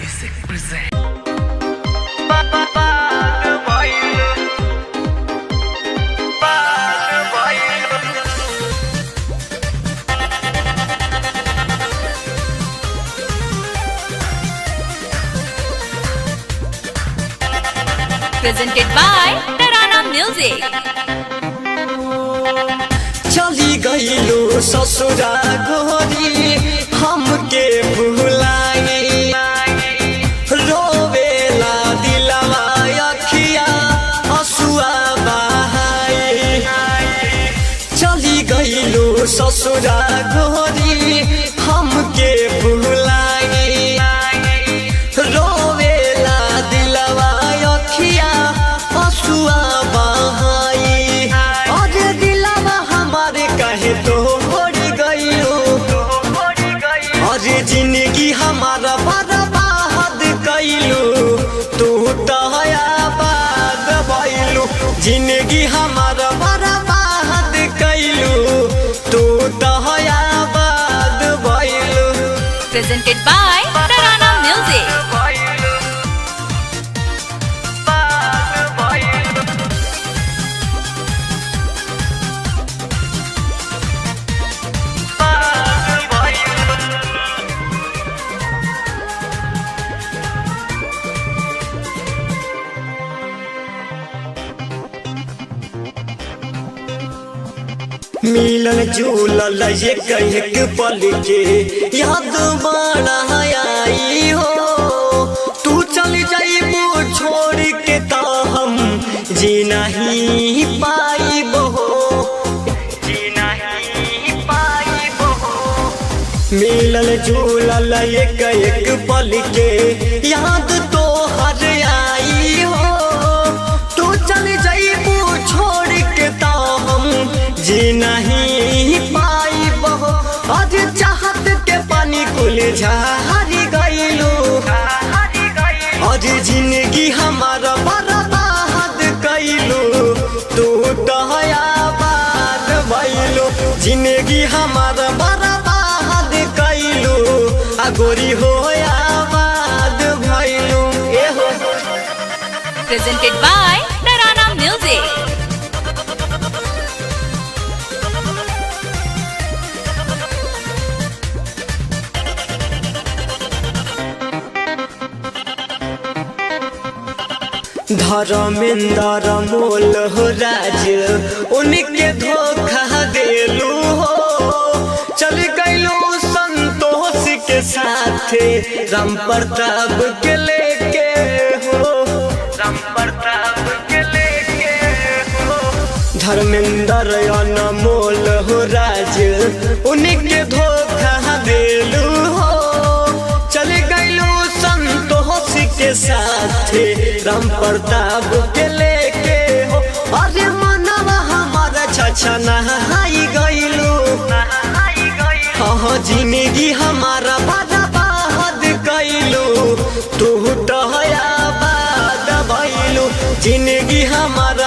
Music present. Presented by Tarana Music. चली गईलू ससुरा गोरी हमके भुलाई रोवेला दिलवा अखिया हसुआ बहाई चली गईलू ससुरा गोरी हमके भुलाई रोवेला दिलवा अखिया हसुआ बहाई अरे दिलवा हमारे कहे तो होड़ी गईलू अरे जिंदगी हमारा बर्बाद कईलू तू तहयाबाद भइलू जिंदगी हमारा बर्बाद कईलू तू तहयाबाद भइलू। Presented by Tarana Music. मिलन जुलल एक एक पल के याद बड़ा आई हो तू चल जाइबो छोड़ के ता हम जी नहीं पाइबो मिलन जुलल एक एक पल के याद तो हर आई हो तू चल जाइबो छोड़ के ता हम जी नहीं पाइबो आज चाहत के पानी कुल झारी गईलू आज जिंदगी हमारा बर्बाद कईलू तू तहयाबाद भइलू जिंदगी हमारा बर्बाद कईलू आ गोरी हो आबाद भइलू एहो। Presented by Tarana Music. Dharmendra मोल हो राज उनके धोखा देलू हो चल गईलू संतोष के साथ राम प्रताप के लेके हो धर्मेंद्र अनमोल हो राज उनके धोखा देलू हो चल गईलू संतोष के साथ राम प्रताप के लेके हो अरे मनवा हमारा छछना हाई गईलू हाँ जिंदगी हमारा बर्बाद कईलू तू तहयाबाद भइलू जिंदगी हमारा